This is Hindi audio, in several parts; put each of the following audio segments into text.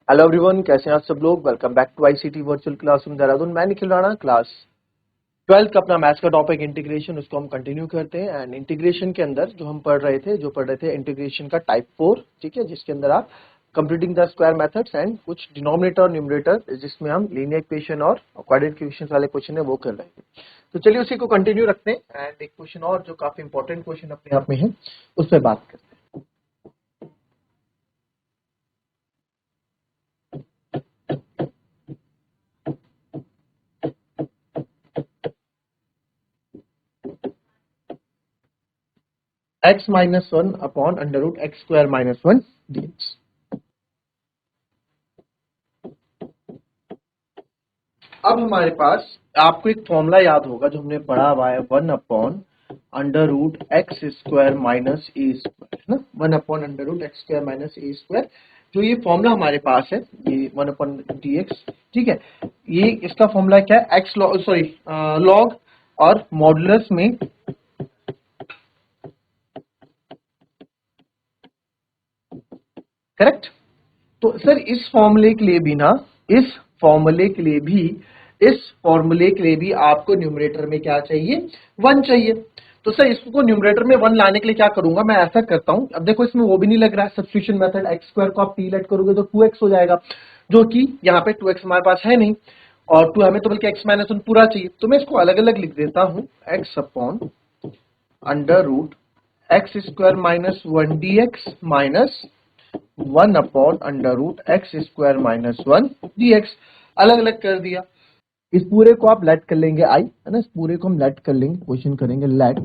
हेलो एवरीवन, कैसे हैं आप सब लोग। Welcome back to ICT virtual classroom Dehradun. मैं निखिल राणा, क्लास 12 का अपना मैथ्स का टॉपिक इंटीग्रेशन, उसको हम कंटिन्यू करते हैं। एंड इंटीग्रेशन के अंदर जो हम पढ़ रहे थे इंटीग्रेशन का टाइप 4, ठीक है, जिसके अंदर आप completing the square methods and कुछ डिनोमिनेटर और न्यूमरेटर, जिसमें हम लीनियर इक्वेशन और क्वाड्रेटिक इक्वेशन वाले क्वेश्चन है वो कर रहे थे। तो चलिए उसी को कंटिन्यू रखते हैं एंड एक क्वेश्चन और जो काफी इंपॉर्टेंट क्वेश्चन अपने आप में है उस पर बात करते हैं। x minus one upon under root x square minus one dx। अब हमारे पास आपको एक फॉर्मूला याद होगा जो हमने पढ़ा हुआ है, one upon under root x square minus a square, है ना। One upon under root x square minus a square, जो ये फॉर्मूला हमारे पास है, ये वन अपॉन डी एक्स, ठीक है। ये इसका फॉर्मूला क्या है, एक्स लॉग, सॉरी लॉग और मॉडुलस में करेक्ट। तो सर इस फॉर्मूले के लिए भी ना, इस फॉर्मूले के लिए भी इस फॉर्मूले के लिए भी आपको न्यूमरेटर में क्या चाहिए, वन चाहिए। तो सर इसको न्यूमरेटर में वन लाने के लिए क्या करूंगा, मैं ऐसा करता हूं। अब देखो इसमें वो भी नहीं लग रहा है, सब्स्टिट्यूशन मेथड, एक्स स्क्वायर को आप टी लेट करोगे तो 2x हो जाएगा, जो कि यहाँ पे 2x हमारे पास है नहीं, और 2 हमें तो बल्कि x माइनस वन पूरा चाहिए। तो मैं इसको अलग अलग लिख देता हूं, x upon under root x square minus one d x minus one upon under root x square minus one d x. अलग अलग कर दिया। इस पूरे को आप लेट कर लेंगे आई, है ना, इस पूरे को हम लेट कर लेंगे, क्वेश्चन करेंगे लेट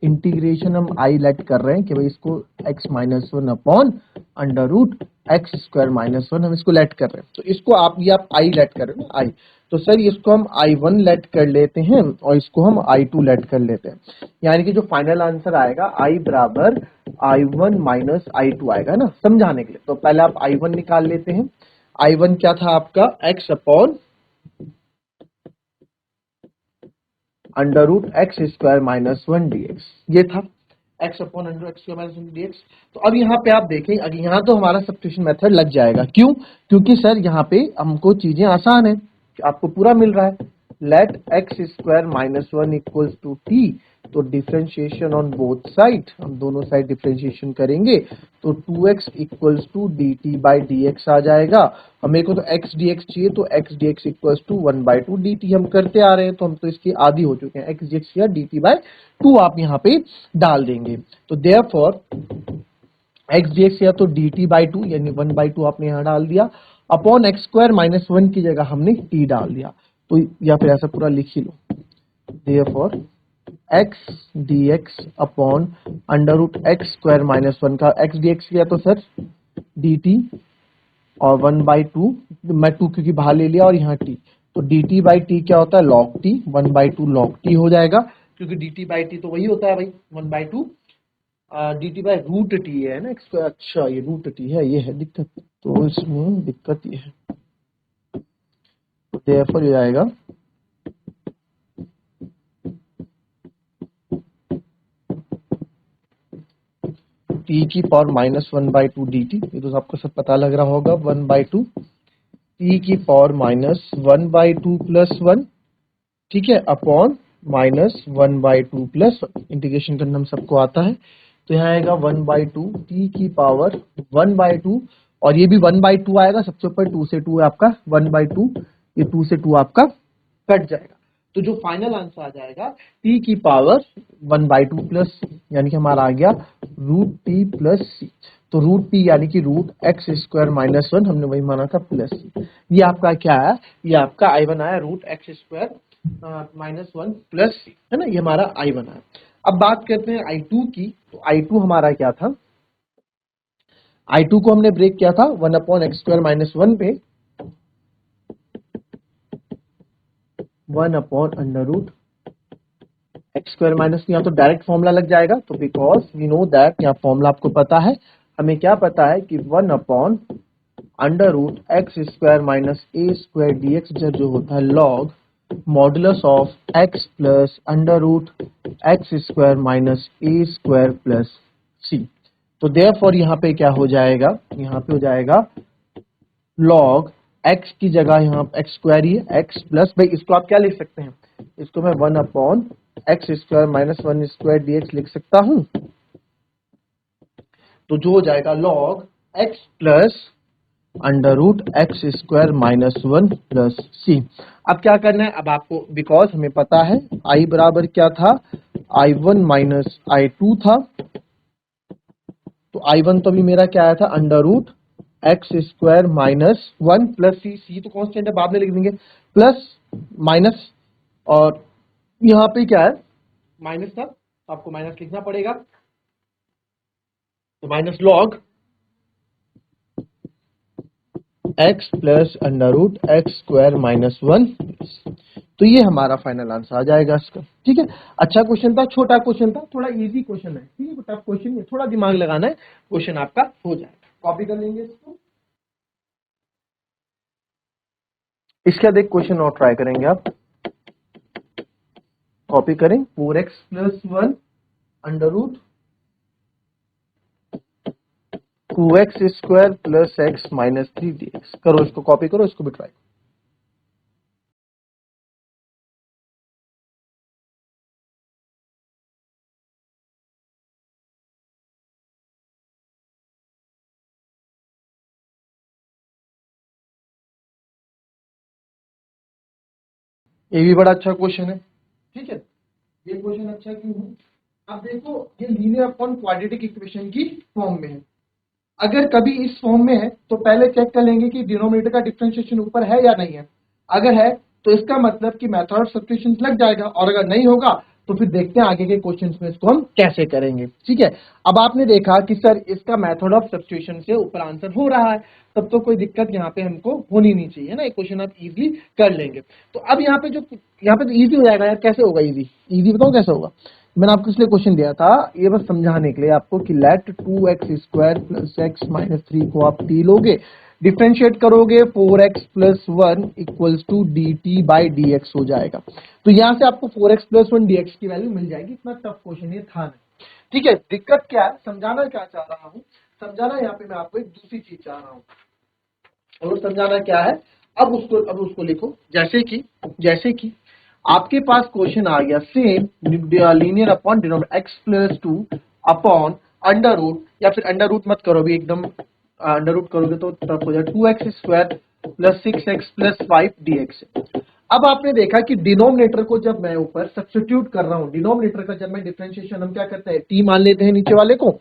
इंटीग्रेशन, हम आई लेट कर रहे हैं कि भाई इसको x minus one upon under root x square minus one, हम इसको लेट कर रहे हैं। तो इसको आप ये आप आई लेट कर रहे हो ना, आई। तो सर इसको हम आई वन लेट कर लेते हैं और इसको हम आई टू लेट कर लेते हैं, यानी कि जो फाइनल आंसर आएगा आई बराबर I one minus I two आएगा ना, समझाने के लिए। तो पहले आप आई वन निकाल लेते हैं। आई वन क्या था आपका, x upon under root x square minus one d x, ये था x upon under x square minus one d x. तो अब यहाँ पे आप देखें, अगर यहाँ तो हमारा सब्स्टिट्यूशन मेथड लग जाएगा, क्यों, क्योंकि सर यहाँ पे हमको चीजें आसान है, आपको पूरा मिल रहा है। Let x square minus one equals to t, तो डिफरेंशिएशन ऑन बोथ साइड, हम दोनों साइड डिफरेंशिएशन करेंगे तो 2x equals to d t by d x आ जाएगा। हमें को तो x dx चाहिए, तो x dx equals to one by two d t हम करते आ रहे हैं, तो हम तो इसके आदी हो चुके हैं। x dx या डी टी बाई टू आप यहाँ पे डाल देंगे, तो देयरफॉर x dx या तो डी टी बाई टू यानी वन बाई टू आपने यहाँ डाल दिया, upon x square minus one की जगह हमने t डाल दिया। तो या फिर ऐसा पूरा लिख ही लो, therefore x dx upon under root x square minus one का x dx किया तो सर dt और वन बाई टू, मैं टू क्योंकि बाहर ले लिया और यहाँ t, तो dt बाई टी क्या होता है, log t, one by to log t हो जाएगा, क्योंकि dt बाई टी तो वही होता है भाई, one by two dt by root t है ना एक्स। अच्छा ये रूट टी है, ये है दिक्कत, तो इसमें दिक्कत ये है, तो देयरफॉर ये आएगा टी की power minus one by two d T, ये तो आपको सब पता लग रहा होगा, वन बाई टू टी की power minus one by two plus one, ठीक है, upon minus one by two plus one, integration करना हम सबको आता है। तो यहाँ आएगा वन बाई टू टी की पावर वन बाई टू, और ये भी वन बाई टू आएगा, सबसे ऊपर टू से टू है आपका वन बाई टू, ये टू से टू आपका कट जाएगा। तो जो फाइनल आंसर आ जाएगा टी की power one by two plus, यानी कि हमारा आ गया रूट टी प्लस सी। तो रूट टी यानी कि root x square minus one, हमने वही माना था, प्लस सी। ये आपका क्या है, ये आपका आई वन आया, root x square minus one plus c, है ना, ये हमारा आई वन आया। अब बात करते हैं आई टू की। तो आई टू हमारा क्या था, आई टू को हमने ब्रेक किया था one upon x square minus one पे, one upon under root x square minus, यहाँ तो डायरेक्ट फॉर्मूला लग जाएगा, तो बिकॉज वी नो दैट, यहाँ फॉर्मूला आपको पता है, हमें क्या पता है कि one upon under root x square minus a square d x जो होता है log modulus of x plus under root x square minus a square plus c. तो देयरफॉर यहाँ पे क्या हो जाएगा, यहाँ पे हो जाएगा log x की जगह यहाँ एक्स स्क्वायर ही है, x प्लस, भाई इसको आप क्या लिख सकते हैं, इसको मैं 1/x² माइनस 1² dx लिख सकता हूं। तो जो हो जाएगा log x plus √x² minus 1 plus c. अब क्या करना है, अब आपको, बिकॉज हमें पता है I बराबर क्या था, I1 माइनस I2 था, तो I1 तो अभी मेरा क्या आया था, √x² माइनस 1 प्लस सी, सी तो कांस्टेंट है बाद में लिख देंगे, प्लस माइनस, और यहाँ पे क्या है माइनस था, तो आपको माइनस लिखना पड़ेगा, तो minus log x plus √x² minus 1। तो ये हमारा फाइनल आंसर आ जाएगा इसका। ठीक है, अच्छा क्वेश्चन था, छोटा क्वेश्चन था, थोड़ा इजी क्वेश्चन है, ठीक है, टफ क्वेश्चन है, थोड़ा दिमाग लगाना है, क्वेश्चन आपका हो जाएगा। कॉपी कर लेंगे इसको, इसका देख क्वेश्चन और ट्राई करेंगे आप, कॉपी करें, 4x plus 1 √ 2x² plus x minus 3 dx, करो इसको, कॉपी करो, इसको भी ट्राई। ये भी बड़ा अच्छा क्वेश्चन है। ठीक है, ये क्वेश्चन अच्छा क्यों है, अब देखो ये लीनियर अपॉन क्वाड्रेटिक इक्वेशन की फॉर्म में है, अगर कभी इस फॉर्म में है तो पहले चेक कर लेंगे कि डिनोमिनेटर का डिफरेंशिएशन ऊपर है या नहीं है, अगर है तो इसका मतलब कि मेथड ऑफ सब्स्टिट्यूशन लग जाएगा, और अगर नहीं होगा तो फिर देखते हैं आगे के क्वेश्चंस में इसको हम कैसे करेंगे। ठीक है, अब आपने देखा कि सर इसका मेथड ऑफ सब्स्टिट्यूशन से ऊपर आंसर हो रहा है, तब तो कोई दिक्कत यहाँ पे हमको होनी नहीं चाहिए ना, एक क्वेश्चन आप इजीली कर लेंगे। तो अब यहाँ पे जो, यहाँ पे तो इजी हो जाएगा यार, कैसे होगा इजी, इजी बताओ कैसे होगा, मैंने आपको इसलिए क्वेश्चन दिया था ये बस समझाने के लिए आपको कि late 2x² plus x minus 3 को आप t लोगे, डिफ्रेंशिएट करोगे 4x plus 1 equals to dt/dx हो जाएगा। तो यहां से आपको 4x प्लस 1 dx की वैल्यू मिल जाएगी, इतना टफ क्वेश्चन ये था नहीं। ठीक है, दिक्कत क्या है, समझाना क्या चाह रहा हूं, समझाना यहाँ पे मैं आपको एक दूसरी चीज चाह रहा हूं, और समझाना क्या है, अब उसको लिखो, जैसे कि आपके पास क्वेश्चन आ गया same linear upon denominator x plus 2 upon under root, या फिर अंडर रूट मत करो भी एकदम, अंडर रूट करोगे तो तब हो जाए 2x² plus 6x plus 5 dx। अब आपने देखा कि डिनोमिनेटर को जब मैं ऊपर सब्स्टिट्यूट कर रहा हूं, डिनोमिनेटर का जब मैं डिफरेंशिएशन हम क्या करते हैं, टी मान लेते हैं नीचे वाले को,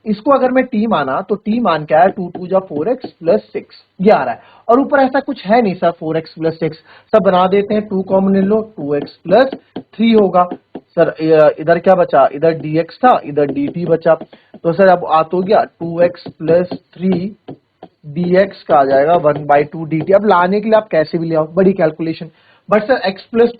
इसको अगर मैं टी माना तो टी मान क्या है, 2 2 जा 4x प्लस 6 ये आ रहा है, और ऊपर ऐसा कुछ है नहीं सर 4x प्लस 6, सब बना देते हैं, 2 कॉमन ले लो, 2x प्लस 3 होगा सर, इधर क्या बचा, इधर dx था, इधर dt बचा, तो सर अब आ तो गया 2x प्लस 3 dx का आ जाएगा 1/2 dt। अब लाने के लिए आप कैसे भी ले आओ, बड़ी calculation, but sir x plus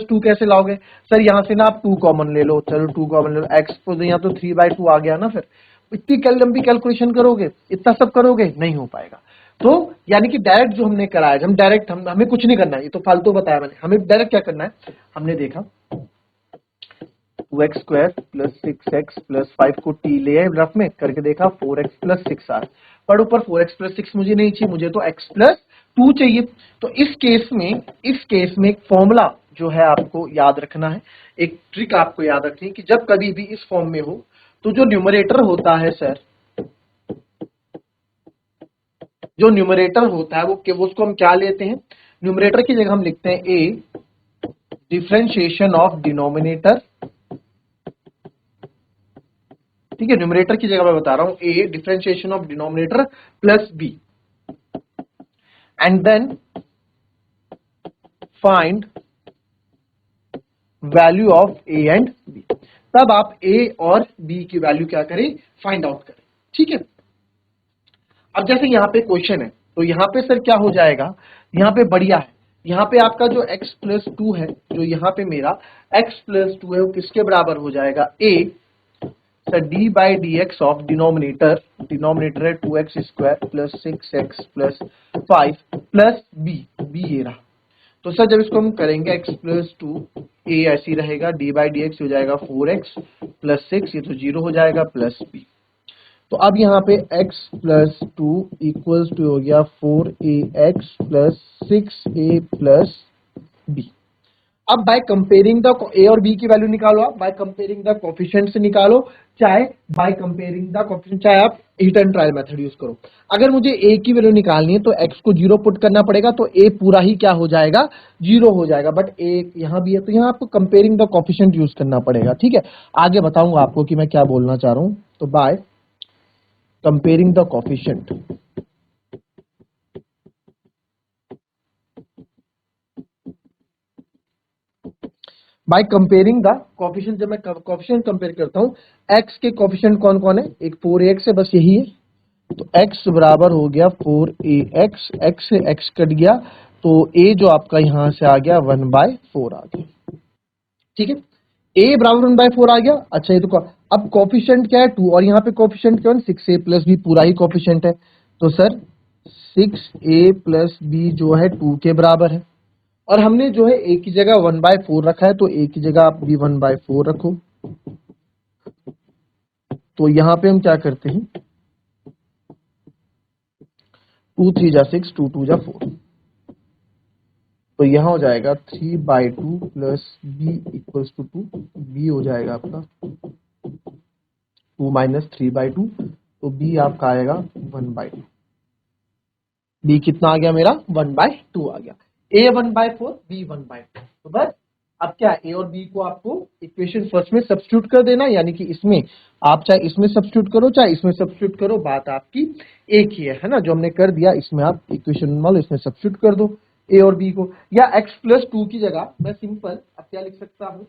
2 कैसे लाओगे, सर यहां से ना आप 2 कॉमन ले लो, चलो 2 कॉमन ले लो, x तो यहाँ तो 3/2 आ गया ना, फिर इतनी लंबी कैलकुलेशन करोगे, इतना सब करोगे, नहीं हो पाएगा। तो यानी कि डायरेक्ट जो हमने कराया, हम डायरेक्ट, हमें कुछ नहीं करना है, ये तो फालतू बताया मैंने, हमें डायरेक्ट क्या करना है, हमने देखा 2x² प्लस 6x प्लस 5 को t ले आए रफ में करके देखा 4x प्लस 6 आ, पर ऊपर 4x प्लस 6 मुझे नहीं चाहिए, मुझे तो x प्लस 2 चाहिए। तो इस केस में एक फॉर्मूला जो है आपको याद रखना है, एक ट्रिक आपको याद रखनी है कि जब कभी भी इस फॉर्म में हो तो जो न्यूमरेटर होता है सर, जो न्यूमरेटर होता है वो उसको हम क्या लेते हैं, न्यूमरेटर की जगह हम लिखते हैं a डिफरेंशिएशन ऑफ डिनोमिनेटर। ठीक है, न्यूमरेटर की जगह मैं बता रहा हूं a differentiation of denominator plus b, and then find value of a and b। तब आप a और b की वैल्यू क्या करें, फाइंड आउट करें। ठीक है, अब जैसे यहां पे क्वेश्चन है तो यहां पे सर क्या हो जाएगा, यहां पे बढ़िया है, यहां पे आपका जो x प्लस 2 है, जो यहां पे मेरा x प्लस 2 है वो किसके बराबर हो जाएगा, a sir d/dx of denominator, denominator है 2x² plus 6x plus 5 plus b ये रहा। तो सर जब इसको हम करेंगे x प्लस 2 a ऐसी रहेगा, d/dx हो जाएगा 4x प्लस 6, ये तो 0 हो जाएगा, प्लस b। तो अब यहाँ पे x plus two equals to हो गया 4ax plus 6a plus b। अब बाय कंपेयरिंग द ए और बी की वैल्यू निकालो, आप बाय कंपेयरिंग द कोफिशिएंट से निकालो, चाहे बाय कंपेयरिंग द कोफिशिएंट, चाहे आप hit and trial method use करो। अगर मुझे ए की वैल्यू निकालनी है तो एक्स को जीरो पुट करना पड़ेगा, तो ए पूरा ही क्या हो जाएगा, जीरो हो जाएगा। बट ए यहां भी है तो यहां आपको कंपेयरिंग द कोफिशिएंट यूज करना पड़ेगा। ठीक है, आगे बताऊंगा आपको कि मैं क्या बोलना चाह रहा हूं। तो bye comparing the coefficient, bye comparing the coefficient, जब मैं कोफिशिएंट कंपेयर करता हूं, एक्स के कोफिशिएंट कौन कौन है, एक 4ax है, बस यही है। तो x बराबर हो गया 4ax, x से x कट गया, तो a जो आपका यहां से आ गया 1/4 आ गया। ठीक है, a बराबर 1/4 आ गया। अच्छा, ये तो अब कोफिशिएंट क्या है, 2, और यहाँ पे कोफिशिएंट क्या है, 6a प्लस b, पूरा ही कोफिशिएंट है। तो सर 6a प्लस b जो है 2 के बराबर है, और हमने जो है a की जगह 1/4 रखा है, तो a की जगह आप भी 1/4 रखो। तो यहाँ पे हम क्या करते हैं, 2 3 जा 6, 2 2 जा 4, तो यहाँ हो जाएगा 3/2 plus B equals to 2, B हो जाएगा आपका 2 माइनस 3/2, तो बी आपका आएगा 1/2। बी कितना आ गया मेरा, 1/2 आ गया। ए 1/4, बी 1/2। तो बस अब क्या, ए और बी को आपको इक्वेशन फर्स्ट में सब्स्टिट्यूट कर देना, यानी कि इसमें आप चाहे इसमें सब्स्टिट्यूट करो चाहे इसमें सब्स्टिट्यूट करो, बात आपकी एक ही है ना। जो हमने कर दिया, इसमें आप इक्वेशन मान लो, इसमें सब्स्टिट्यूट कर दो ए और बी को, या x प्लस टू की जगह मैं सिंपल अब क्या लिख सकता हूँ,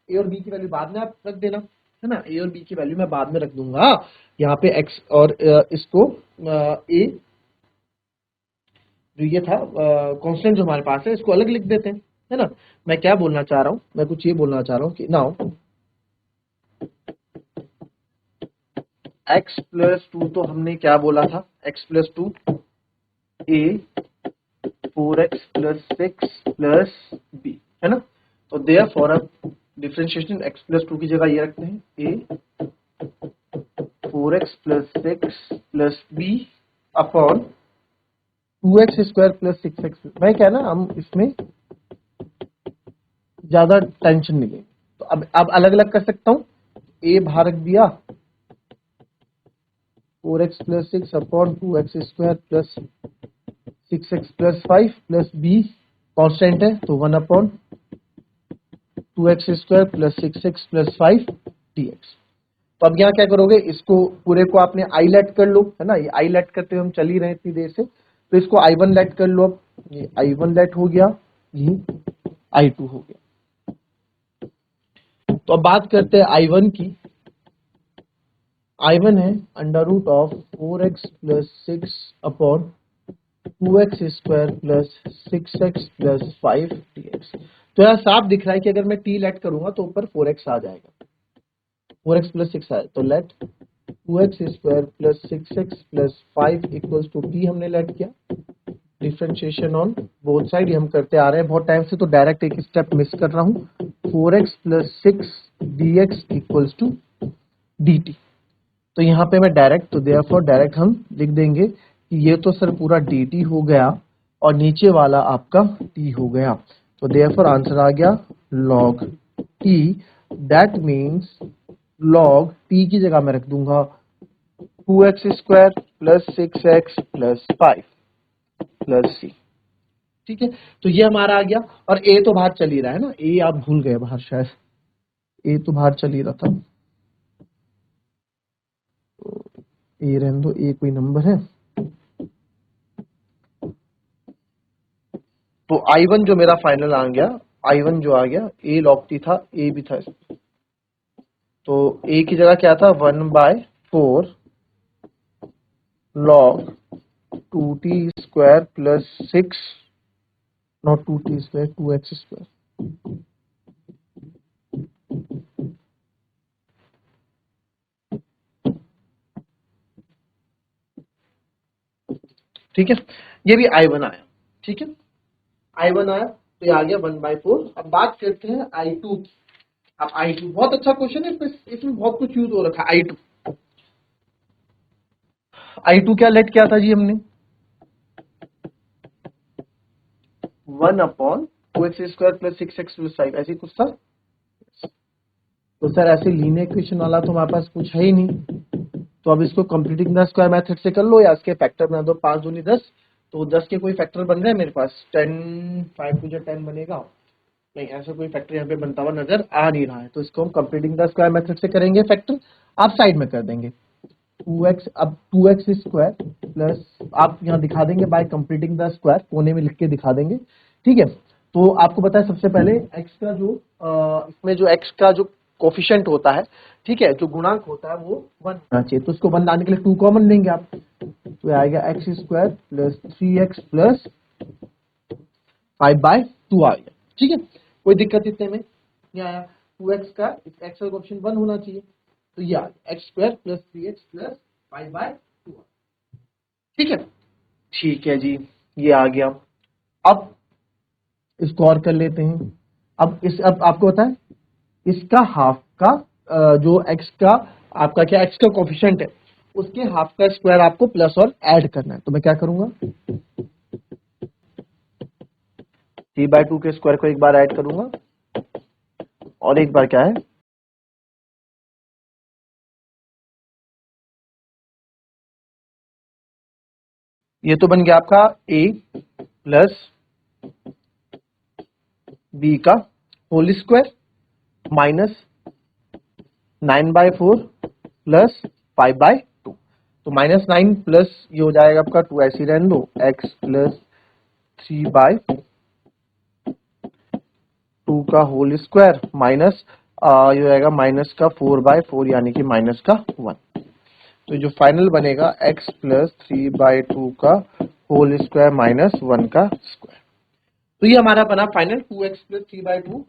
ए और बी की वैल्यू बाद में आप रख देना, है ना। ए और बी की वैल्यू मैं बाद में रख दूंगा, यहाँ पे x और इसको ए जो ये था कांस्टेंट जो हमारे पास है, इसको अलग लिख देते हैं, है ना। मैं क्या बोलना चाह रहा हूँ, मैं कुछ ये बोलना चाह रहा हूँ कि नाउ x प्लस टू, तो हमने क्या बोला था, x plus to A 4x plus 6 plus b, है ना। तो देयर फॉर अब डिफ्रेंशिएशन x प्लस टू की जगह ये रखते हैं, a 4x plus 6 plus b upon 2x square plus 6x। मैं क्या ना, हम इसमें ज्यादा टेंशन नहीं लेंगे, तो अब अलग अलग कर सकता हूँ। a बाहर रख दिया, 4x plus 6 upon 2x square plus 6x plus 5 plus b constant है, तो 1 upon 2x square plus 6x plus 5 dx। तो अब यहाँ क्या करोगे, इसको पूरे को आपने आई लेट कर लो, है ना। ये आई लेट करते हुए हम चल ही रहे इतनी देर से, तो इसको I1 लेट कर लो। अब ये I1 लेट हो गया, ये I2 हो गया। तो अब बात करते हैं I1 की। I1 है under root of 4x plus 6 upon 2x square plus 6x plus 5 dx। तो यहाँ साफ दिख रहा है कि अगर मैं t लेट करूंगा तो ऊपर 4x आ जाएगा, 4x प्लस 6 आए, तो let 2x square plus 6x plus 5 equals to t हमने लेट किया। डिफरेंशिएशन ऑन बोथ साइड हम करते आ रहे हैं बहुत टाइम से, तो डायरेक्ट एक स्टेप मिस कर रहा हूँ। 4x plus 6 dx equals to dt। तो यहाँ पे मैं डायरेक्ट, तो देयरफॉर डायरेक्ट हम लिख देंगे कि ये तो सर पूरा dt हो गया और नीचे वाला आपका t हो गया। तो देयरफॉर आंसर आ गया log t, that means log t की जगह मैं रख दूंगा 2x square plus 6x plus 5 plus c। ठीक है, तो ये हमारा आ गया, और a तो बाहर चल ही रहा है ना, a आप भूल गए बाहर, शायद a तो बाहर चल ही रहा था, तो a रहने दो, a कोई नंबर है। तो I1 जो मेरा फाइनल आ गया, I1 जो आ गया, a log t था, a भी था इसमें, तो a की जगह क्या था, 1/4 log 2t square plus 6, not 2t square, 2x square. ठीक है, ये भी I1 आया। ठीक है, I1 आया, तो ये आ गया 1/4। अब बात करते हैं I2 की। अब I2 बहुत अच्छा क्वेश्चन है, इसमें बहुत कुछ यूज हो रखा है I2। I2 क्या लेट किया था जी हमने, 1/2x² प्लस 6x प्लस 5, ऐसे कुछ था। तो सर ऐसे लीनियर इक्वेशन वाला तो हमारे पास कुछ है ही नहीं, तो अब इसको कंप्लीटिंग द स्क्वायर मेथड से कर लो या इसके फैक्टर बना दो, 5 दूनी 10, तो 10 के कोई फैक्टर बन रहे हैं मेरे पास, 10 5 टू 10 बनेगा, नहीं ऐसा कोई फैक्टर यहाँ पे बनता हुआ नजर आ नहीं रहा है, तो इसको हम कंप्लीटिंग द स्क्वायर मेथड से करेंगे फैक्टर, आप साइड में कर देंगे 2x, अब 2x स्क्वायर प्लस आप यहाँ दिखा देंगे बाय कंप्लीटिंग द स्क्वायर, कोने में लिख के दिखा देंगे, ठीक है। तो आपको पता है सबसे पहले x का जो इसमें जो x का जो कोफिशिएंट होता है, ठीक है, जो गुणांक होता है वो 1 होना चाहिए, तो उसको 1 लाने के लिए 2 कॉमन लेंगे आप, तो आएगा x square plus 3x plus 5/2 आ गया, ठीक है, कोई दिक्कत इसमें में ये आया, 2x का x का ऑप्शन 1 होना चाहिए, तो ये आ गया x square plus 3x plus 5/2, ठीक है, ठीक है जी, ये आ गया। अब इसको और कर लेते हैं, अब आपको पता है इसका हाफ का जो x का आपका क्या x का कोफिशिएंट है उसके हाफ का स्क्वायर आपको प्लस और ऐड करना है, तो मैं क्या करूंगा 3/2 के स्क्वायर को एक बार ऐड करूंगा और एक बार क्या है, ये तो बन गया आपका a प्लस b का होल स्क्वायर माइनस 9/4 प्लस 5/2, तो -9 प्लस ये हो जाएगा आपका 2, ऐसे ही रहने दो, x प्लस 3/2 का होल स्क्वायर माइनस ये हो जाएगा माइनस का 4/4 यानी कि माइनस का 1, तो जो फाइनल बनेगा x प्लस 3/2 का होल स्क्वायर माइनस 1 का स्क्वायर, तो ये हमारा बना फाइनल 2x प्लस 3/2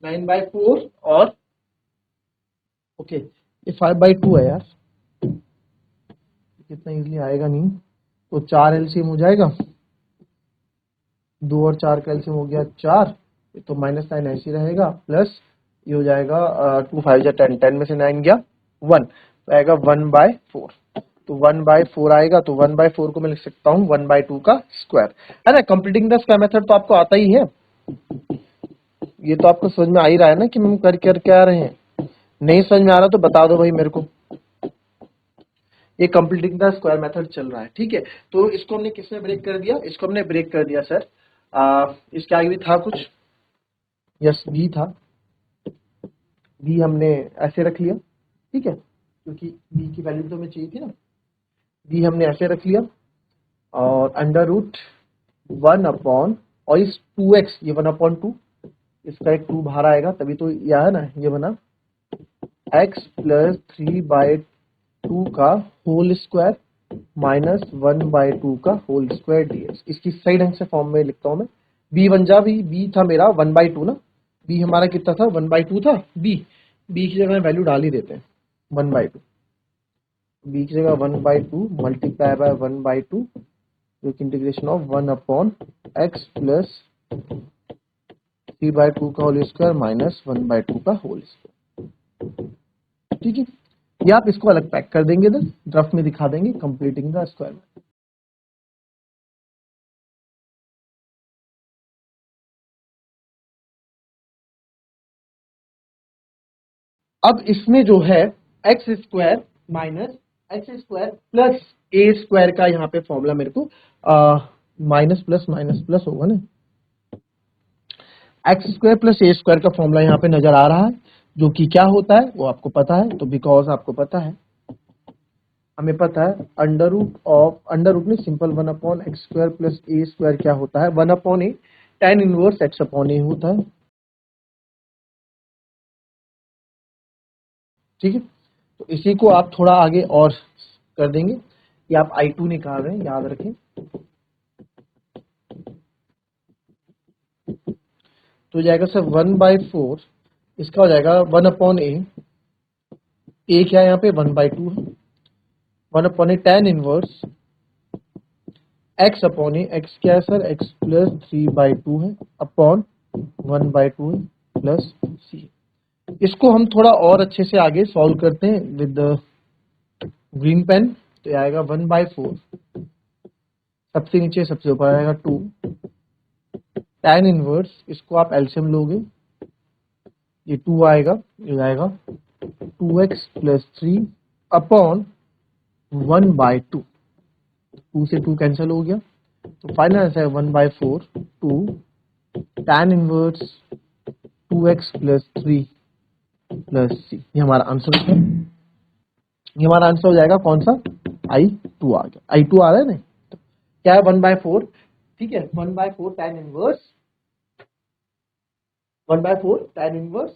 9/4 और ओके ये 5/2 है यार, कितना इजीली आएगा नहीं, तो 4 एलसीएम हो जाएगा, 2 और 4 का एलसीएम हो गया 4, तो -9 ऐसे रहेगा प्लस ये हो जाएगा 2 5 या 10, 10 में से 9 गया 1, तो आएगा 1/4, तो 1/4 आएगा, तो 1/4 को मैं लिख सकता हूँ 1/2 का स्क्वायर, है ना। कंप्लीटिंग द स्क्वायर मेथड तो आपको आता ही है, ये तो आपको समझ में आ ही रहा है ना कि हम कर क्या रहे हैं, नहीं समझ में आ रहा तो बता दो भाई मेरे को, ये कंप्लीटिंग द स्क्वायर मेथड चल रहा है, ठीक है। तो इसको हमने किसने ब्रेक कर दिया, इसको हमने ब्रेक कर दिया सर, इसके आगे भी था कुछ, यस बी था, बी हमने ऐसे रख लिया, ठीक है, क्योंकि बी की वैल्यू तो हमें चाहिए थी ना, बी हमने ऐसे रख लिया और अंडर रूट 1 और इस 2x ये 1/2 इसका एक 2 बाहर आएगा, तभी तो यह है ना, ये बना x प्लस 3/2 का होल स्क्वायर माइनस 1/2 का होल स्क्वायर dx, इसकी सही ढंग से फॉर्म में लिखता हूं मैं, b बन जा, b था मेरा 1/2 ना, b हमारा कितना था 1/2 था, b की जगह वैल्यू डाल ही देते हैं 1/2, b की जगह 1/2 मल्टीप्लाई बाय 1/2 जो कि इंटीग्रेशन ऑफ 1/x प्लस 3/2 का होल स्क्वायर माइनस 1/2 का होल स्क्वायर, ठीक है, ये आप इसको अलग पैक कर देंगे, इधर रफ में दिखा देंगे कंप्लीटिंग द स्क्वायर। अब इसमें जो है x square minus x square plus a square का यहाँ पे फॉर्मूला मेरे को माइनस प्लस होगा ना, x square plus a square का फॉर्मूला यहाँ पे नजर आ रहा है, जो कि क्या होता है वो आपको पता है, तो बिकॉज आपको पता है, हमें पता है अंडर रूट में simple 1/x square plus a square क्या होता है, 1/a tan inverse x upon a होता है, ठीक है। तो इसी को आप थोड़ा आगे और कर देंगे, कि आप I2 निकाल रहे हैं, याद रखें, तो जाएगा सर 1/4, इसका हो जाएगा 1/a, ए क्या है यहाँ पे 1/2 है, 1/a tan inverse x upon a, x क्या है सर x प्लस 3/2 है अपॉन 1/2 है प्लस c, इसको हम थोड़ा और अच्छे से आगे सॉल्व करते हैं विद ग्रीन पेन, तो ये आएगा 1/4, सबसे नीचे सबसे ऊपर आएगा 2, tan इनवर्स, इसको आप एलसीएम लोगे, ये 2 आएगा, ये आएगा 2x प्लस 3 अपॉन 1/2, 2 से 2 कैंसिल हो गया, तो फाइनल आंसर है 1/4 2 tan inverse 2x plus 3 plus c। ये हमारा आंसर है, ये हमारा आंसर हो जाएगा कौन सा, I2 आ गया, I2 आ रहा है ना, तो क्या है 1/4, ठीक है, 1/4 tan inverse 1/4 tan inverse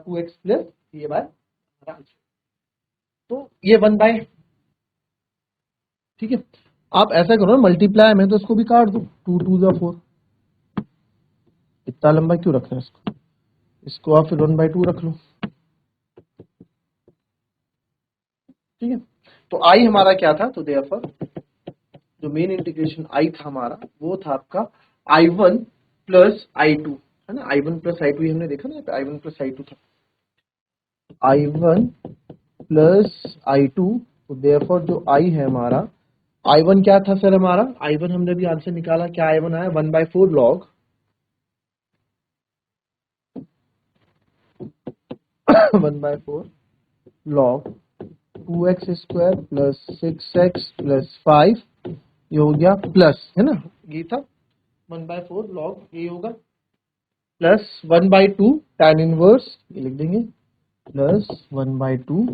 2x plus ये बाय आंसर, तो ये 1/, ठीक है। आप ऐसा करो ना, मल्टीप्लाई में तो इसको भी काट दो, 2 2 जा 4, इतना लंबा क्यों रखना है इसको, इसको आप फिर 1/2 रख लो, ठीक है। तो आई हमारा क्या था, तो देयरफॉर जो मेन इंटीग्रेशन आई था हमारा वो था आपका I1 प्लस I2, है ना, I1 प्लस I2 हमने देखा ना, I1 प्लस I2 था, I1 प्लस I2, तो देयरफॉर जो I है हमारा, I1 क्या था सर हमारा, I1 हमने भी आंसर निकाला, क्या I1 आया 1/4 log 1/4 log 2x square plus 6x plus 5, ये हो गया प्लस, है ना, ये था 1/4 लॉग, ये होगा प्लस 1/2 tan इनवर्स, ये लिख देंगे, plus 1/2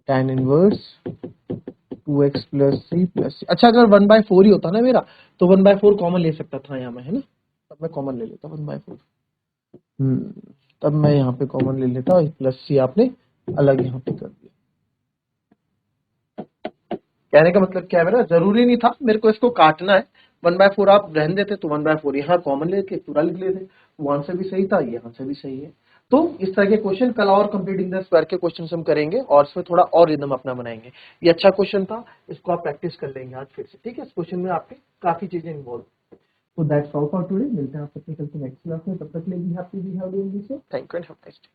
tan inverse 2x plus 3 plus, अच्छा अगर 1/4 ही होता ना मेरा तो 1/4 कॉमन ले सकता था यहाँ में, है ना, तब मैं कॉमन ले लेता 1/4, तब मैं यहाँ पे कॉमन ले लेता, प्लस सी आपने अलग यहाँ पे कर दिया। कहने का मतलब क्या है मेरा, जरूरी नहीं था मेरे को इसको काटना है, 1/4 आप रहने देते तो 1/4 यहाँ कॉमन लेके पूरा लिख लेते, वो आंसर भी सही था, ये आंसर भी सही है। तो इस तरह के क्वेश्चन कल और कंप्लीटिंग द स्क्वायर के क्वेश्चन हम करेंगे और इसमें थोड़ा और रिदम अपना बनाएंगे। ये अच्छा क्वेश्चन था, इसको आप प्रैक्टिस कर लेंगे आज फिर से, ठीक है। इस क्वेश्चन में आपके काफी चीजें इन्वॉल्व, तो दैट्स ऑल फॉर टुडे, मिलते हैं आप सबसे कल के नेक्स्ट क्लास में, तब तक के लिए भी happy, be healthy, thank you and have a nice day.